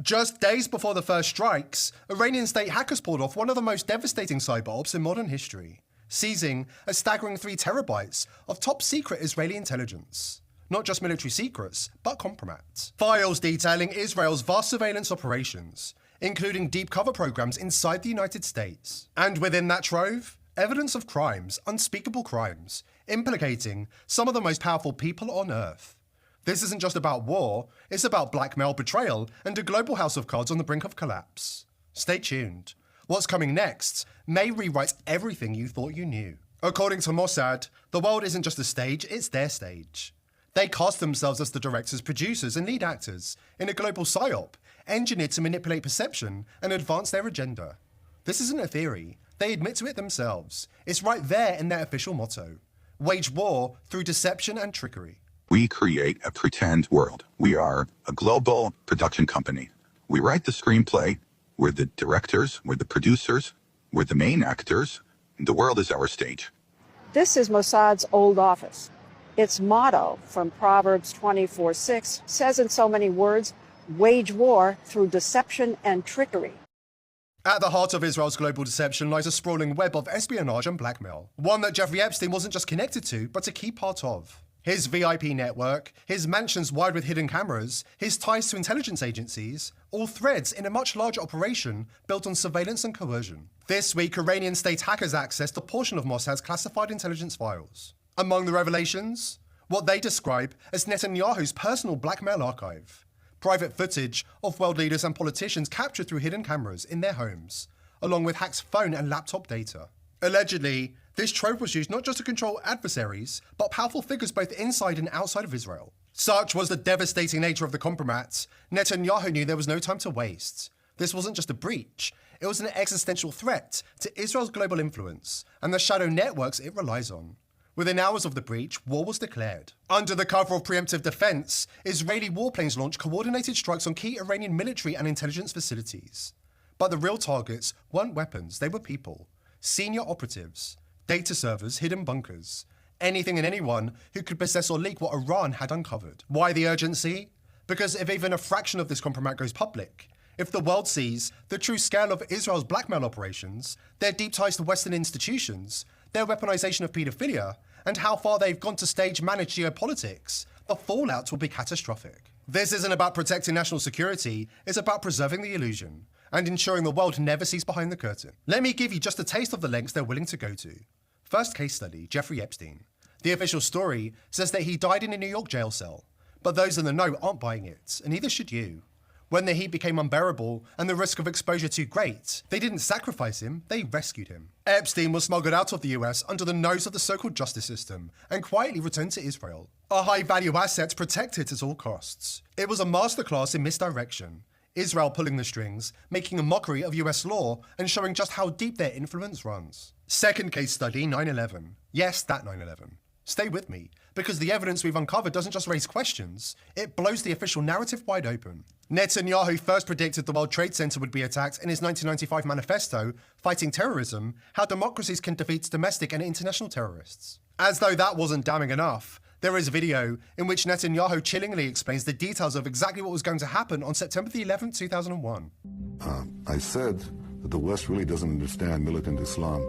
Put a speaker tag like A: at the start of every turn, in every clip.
A: Just days before the first strikes, Iranian state hackers pulled off one of the most devastating cyber ops in modern history, seizing a staggering 3 terabytes of top-secret Israeli intelligence. Not just military secrets, but compromat. Files detailing Israel's vast surveillance operations, including deep cover programs inside the United States. And within that trove, evidence of crimes, unspeakable crimes, implicating some of the most powerful people on Earth. This isn't just about war, it's about blackmail, betrayal, and a global house of cards on the brink of collapse. Stay tuned. What's coming next may rewrite everything you thought you knew. According to Mossad, the world isn't just a stage, it's their stage. They cast themselves as the directors, producers, and lead actors in a global psyop, engineered to manipulate perception and advance their agenda. This isn't a theory. They admit to it themselves. It's right there in their official motto. Wage war through deception and trickery.
B: We create a pretend world. We are a global production company. We write the screenplay. We're the directors. We're the producers. We're the main actors. The world is our stage.
C: This is Mossad's old office. Its motto from Proverbs 24:6 says in so many words, wage war through deception and trickery.
A: At the heart of Israel's global deception lies a sprawling web of espionage and blackmail, one that Jeffrey Epstein wasn't just connected to, but a key part of. His VIP network, his mansions wired with hidden cameras, his ties to intelligence agencies, all threads in a much larger operation built on surveillance and coercion. This week, Iranian state hackers accessed a portion of Mossad's classified intelligence files. Among the revelations, what they describe as Netanyahu's personal blackmail archive. Private footage of world leaders and politicians captured through hidden cameras in their homes, along with hacked phone and laptop data. Allegedly, this trove was used not just to control adversaries, but powerful figures both inside and outside of Israel. Such was the devastating nature of the compromat, Netanyahu knew there was no time to waste. This wasn't just a breach, it was an existential threat to Israel's global influence and the shadow networks it relies on. Within hours of the breach, war was declared. Under the cover of preemptive defense, Israeli warplanes launched coordinated strikes on key Iranian military and intelligence facilities. But the real targets weren't weapons, they were people. Senior operatives, data servers, hidden bunkers, anything and anyone who could possess or leak what Iran had uncovered. Why the urgency? Because if even a fraction of this compromat goes public, if the world sees the true scale of Israel's blackmail operations, their deep ties to Western institutions, their weaponization of paedophilia, and how far they've gone to stage manage geopolitics, the fallout will be catastrophic. This isn't about protecting national security, it's about preserving the illusion and ensuring the world never sees behind the curtain. Let me give you just a taste of the lengths they're willing to go to. First case study, Jeffrey Epstein. The official story says that he died in a New York jail cell, but those in the know aren't buying it, and neither should you. When the heat became unbearable and the risk of exposure too great, they didn't sacrifice him, they rescued him. Epstein was smuggled out of the US under the nose of the so-called justice system and quietly returned to Israel. A high-value asset protected at all costs. It was a masterclass in misdirection. Israel pulling the strings, making a mockery of US law and showing just how deep their influence runs. Second case study, 9/11. Yes, that 9/11. Stay with me, because the evidence we've uncovered doesn't just raise questions, it blows the official narrative wide open. Netanyahu first predicted the World Trade Center would be attacked in his 1995 manifesto, Fighting Terrorism, How Democracies Can Defeat Domestic and International Terrorists. As though that wasn't damning enough, there is a video in which Netanyahu chillingly explains the details of exactly what was going to happen on September the 11th, 2001.
D: I said that the West really doesn't understand militant Islam.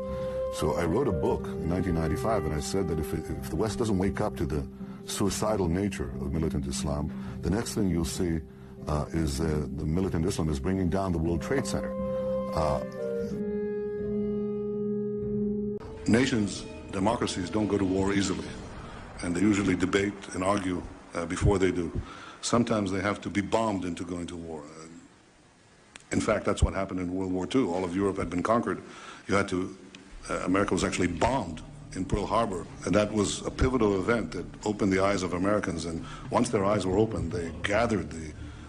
D: So I wrote a book in 1995, and I said that if the West doesn't wake up to the suicidal nature of militant Islam, the next thing you'll see is the militant Islam is bringing down the World Trade Center. Nations, democracies don't go to war easily, and they usually debate and argue before they do. Sometimes they have to be bombed into going to war. In fact, that's what happened in World War II. All of Europe had been conquered. America was actually bombed in Pearl Harbor, and that was a pivotal event that opened the eyes of Americans. And once their eyes were opened, they gathered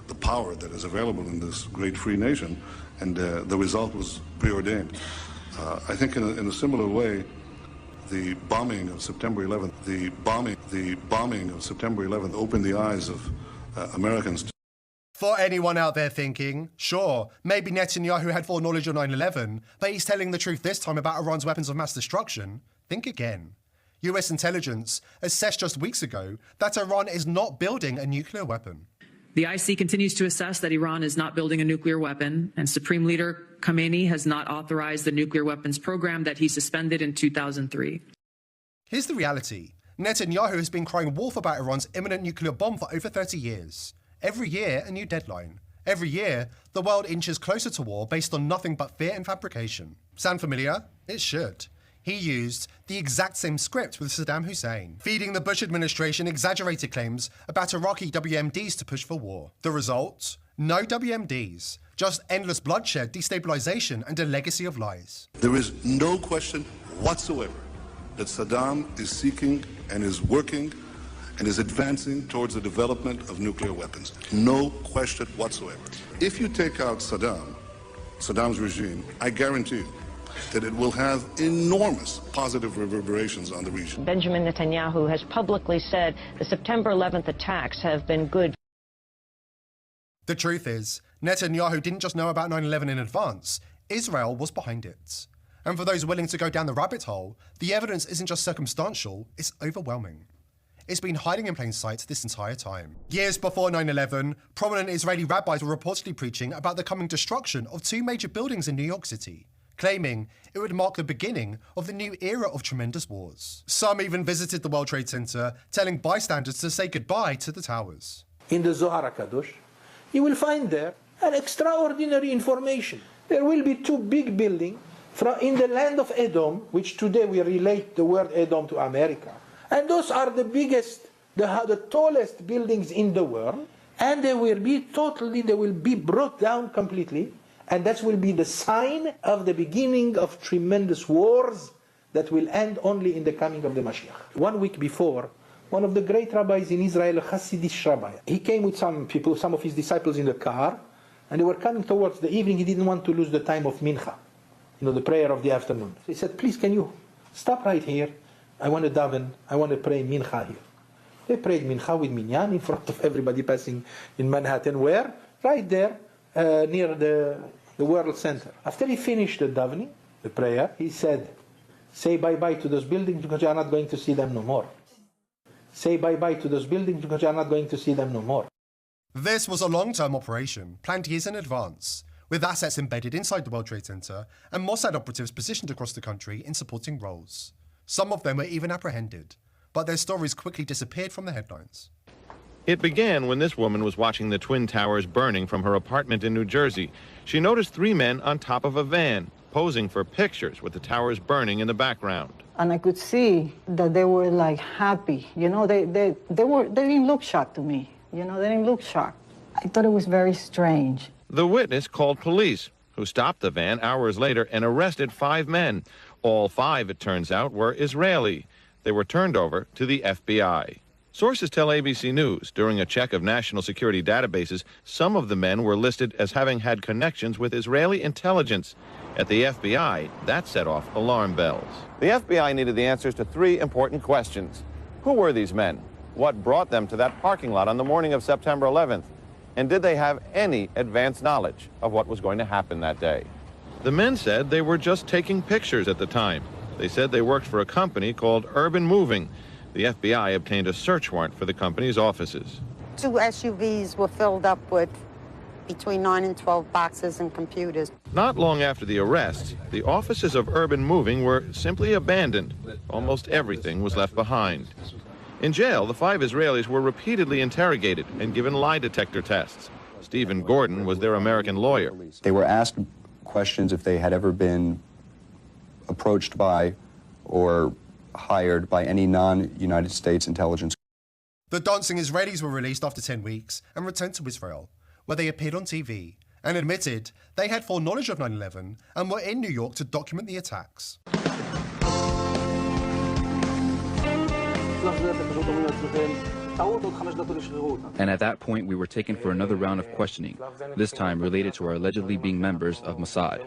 D: the power that is available in this great free nation, and the result was preordained. I think in a similar way, the bombing of September 11th, the bombing of September 11th opened the eyes of Americans.
A: For anyone out there thinking, sure, maybe Netanyahu had foreknowledge of 9/11, but he's telling the truth this time about Iran's weapons of mass destruction, think again. US intelligence assessed just weeks ago that Iran is not building a nuclear weapon.
E: The IC continues to assess that Iran is not building a nuclear weapon, and Supreme Leader Khamenei has not authorized the nuclear weapons program that he suspended in 2003.
A: Here's the reality. Netanyahu has been crying wolf about Iran's imminent nuclear bomb for over 30 years. Every year, a new deadline. Every year, the world inches closer to war based on nothing but fear and fabrication. Sound familiar? It should. He used the exact same script with Saddam Hussein, feeding the Bush administration exaggerated claims about Iraqi WMDs to push for war. The result? No WMDs, just endless bloodshed, destabilization, and a legacy of lies.
D: There is no question whatsoever that Saddam is seeking and is working and is advancing towards the development of nuclear weapons. No question whatsoever. If you take out Saddam's regime, I guarantee you that it will have enormous positive reverberations on the region.
F: Benjamin Netanyahu has publicly said the September 11th attacks have been good.
A: The truth is, Netanyahu didn't just know about 9/11 in advance, Israel was behind it. And for those willing to go down the rabbit hole, the evidence isn't just circumstantial, it's overwhelming. It's been hiding in plain sight this entire time. Years before 9/11, prominent Israeli rabbis were reportedly preaching about the coming destruction of two major buildings in New York City, claiming it would mark the beginning of the new era of tremendous wars. Some even visited the World Trade Center, telling bystanders to say goodbye to the towers.
G: In the Zohar HaKadosh, you will find there an extraordinary information. There will be two big buildings in the land of Edom, which today we relate the word Edom to America. And those are the biggest, the tallest buildings in the world, and they will be brought down completely. And that will be the sign of the beginning of tremendous wars that will end only in the coming of the Mashiach. 1 week before, one of the great rabbis in Israel, a Hasidic rabbi, he came with some people, some of his disciples in the car, and they were coming towards the evening. He didn't want to lose the time of Mincha, the prayer of the afternoon. So he said, please, can you stop right here? I want to daven, I want to pray Mincha here. They prayed Mincha with Minyan in front of everybody passing in Manhattan. Where? Right there, near the World Center. After he finished the davening, the prayer, he said, say bye-bye to those buildings because you are not going to see them no more. Say bye-bye to those buildings because you are not going to see them no more.
A: This was a long-term operation, planned years in advance, with assets embedded inside the World Trade Center and Mossad operatives positioned across the country in supporting roles. Some of them were even apprehended, but their stories quickly disappeared from the headlines.
H: It began when this woman was watching the Twin Towers burning from her apartment in New Jersey. She noticed three men on top of a van, posing for pictures with the towers burning in the background.
I: And I could see that they were like happy. You know, they didn't look shocked to me. You know, they didn't look shocked. I thought it was very strange.
H: The witness called police, who stopped the van hours later and arrested 5 men. All 5, it turns out, were Israeli. They were turned over to the FBI. Sources tell ABC News during a check of national security databases, some of the men were listed as having had connections with Israeli intelligence. At the FBI, that set off alarm bells. The FBI needed the answers to 3 important questions. Who were these men? What brought them to that parking lot on the morning of September 11th? And did they have any advanced knowledge of what was going to happen that day? The men said they were just taking pictures at the time. They said they worked for a company called Urban Moving. The FBI obtained a search warrant for the company's offices.
J: 2 SUVs were filled up with between 9 and 12 boxes and computers.
H: Not long after the arrests, the offices of Urban Moving were simply abandoned. Almost everything was left behind. In jail, the 5 Israelis were repeatedly interrogated and given lie detector tests. Stephen Gordon was their American lawyer.
K: They were asked questions if they had ever been approached by or hired by any non-United States intelligence.
A: The dancing Israelis were released after 10 weeks and returned to Israel, where they appeared on TV and admitted they had foreknowledge of 9/11 and were in New York to document the attacks.
L: And at that point, we were taken for another round of questioning, this time related to our allegedly being members of Mossad.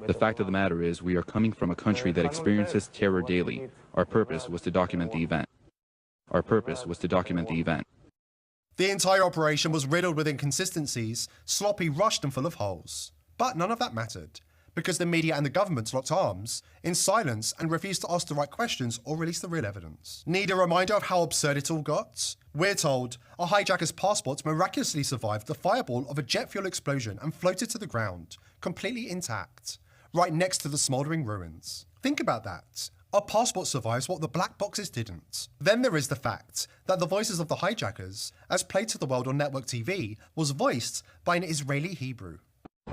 L: The fact of the matter is, we are coming from a country that experiences terror daily. Our purpose was to document the event.
A: The entire operation was riddled with inconsistencies, sloppy, rushed, and full of holes. But none of that mattered, because the media and the government locked arms in silence and refused to ask the right questions or release the real evidence. Need a reminder of how absurd it all got? We're told a hijacker's passport miraculously survived the fireball of a jet fuel explosion and floated to the ground, completely intact, right next to the smouldering ruins. Think about that. A passport survives what the black boxes didn't. Then there is the fact that the voices of the hijackers, as played to the world on network TV, was voiced by an Israeli Hebrew.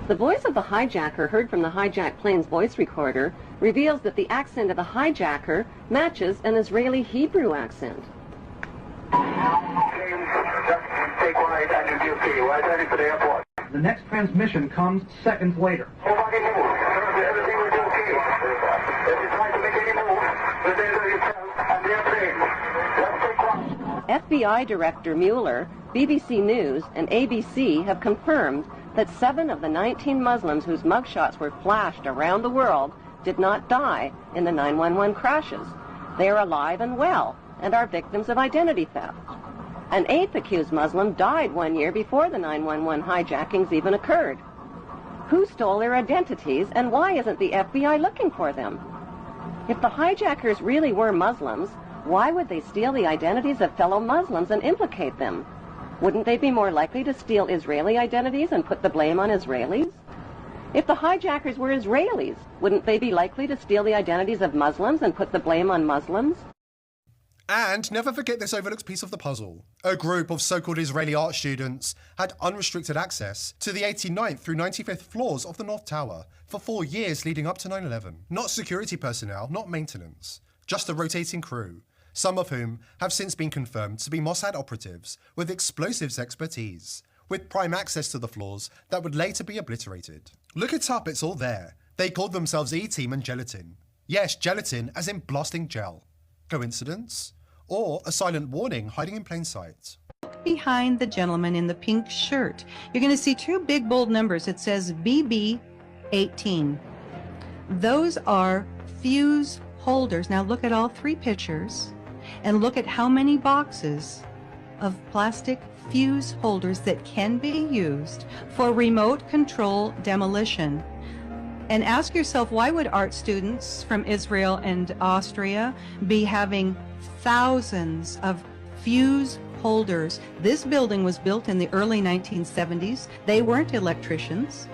M: The voice of the hijacker heard from the hijacked plane's voice recorder reveals that the accent of the hijacker matches an Israeli Hebrew accent.
N: The next transmission comes seconds later.
M: FBI Director Mueller, BBC News, and ABC have confirmed that 7 of the 19 Muslims whose mugshots were flashed around the world did not die in the 911 crashes. They are alive and well and are victims of identity theft. An 8th accused Muslim died 1 year before the 911 hijackings even occurred. Who stole their identities, and why isn't the FBI looking for them? If the hijackers really were Muslims, why would they steal the identities of fellow Muslims and implicate them? Wouldn't they be more likely to steal Israeli identities and put the blame on Israelis? If the hijackers were Israelis, wouldn't they be likely to steal the identities of Muslims and put the blame on Muslims?
A: And never forget this overlooked piece of the puzzle. A group of so-called Israeli art students had unrestricted access to the 89th through 95th floors of the North Tower for 4 years leading up to 9/11. Not security personnel, not maintenance, just a rotating crew, some of whom have since been confirmed to be Mossad operatives with explosives expertise, with prime access to the floors that would later be obliterated. Look it up, it's all there. They called themselves E-Team and Gelatin. Yes, gelatin as in blasting gel. Coincidence? Or a silent warning hiding in plain sight?
O: Behind the gentleman in the pink shirt, you're going to see 2 big bold numbers. It says BB18. Those are fuse holders. Now look at all 3 pictures and look at how many boxes of plastic fuse holders that can be used for remote control demolition. And ask yourself, why would art students from Israel and Austria be having thousands of fuse holders? This building was built in the early 1970s. They weren't electricians.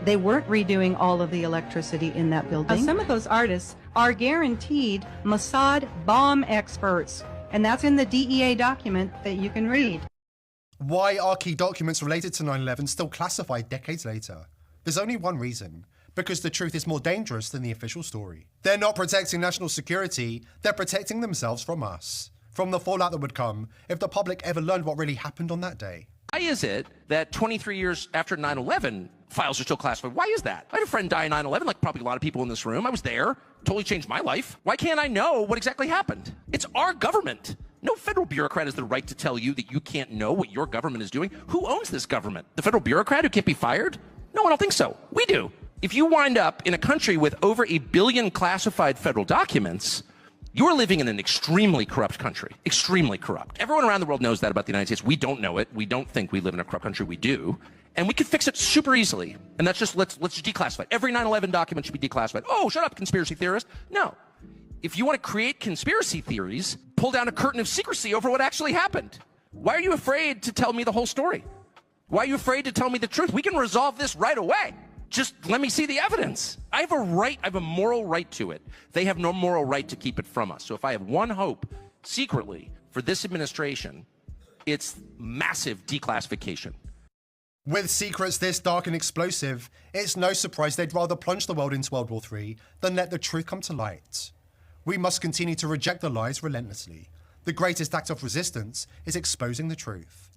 O: They weren't redoing all of the electricity in that building. Now, some of those artists are guaranteed Mossad bomb experts, and that's in the DEA document that you can read.
A: Why are key documents related to 9/11 still classified decades later? There's only one reason. Because the truth is more dangerous than the official story. They're not protecting national security, they're protecting themselves from us. From the fallout that would come if the public ever learned what really happened on that day.
P: Why is it that 23 years after 9/11, files are still classified? Why is that? I had a friend die in 9/11, like probably a lot of people in this room. I was there, totally changed my life. Why can't I know what exactly happened? It's our government. No federal bureaucrat has the right to tell you that you can't know what your government is doing. Who owns this government? The federal bureaucrat who can't be fired? No, I don't think so. We do. If you wind up in a country with over 1 billion classified federal documents, you're living in an extremely corrupt country. Extremely corrupt. Everyone around the world knows that about the United States. We don't know it. We don't think we live in a corrupt country. We do. And we could fix it super easily. And that's just, let's just declassify it. Every 9/11 document should be declassified. Oh, shut up, conspiracy theorist. No. If you want to create conspiracy theories, pull down a curtain of secrecy over what actually happened. Why are you afraid to tell me the whole story? Why are you afraid to tell me the truth? We can resolve this right away. Just let me see the evidence. I have a right, I have a moral right to it. They have no moral right to keep it from us. So if I have one hope, secretly, for this administration, it's massive declassification.
A: With secrets this dark and explosive, it's no surprise they'd rather plunge the world into World War III than let the truth come to light. We must continue to reject the lies relentlessly. The greatest act of resistance is exposing the truth.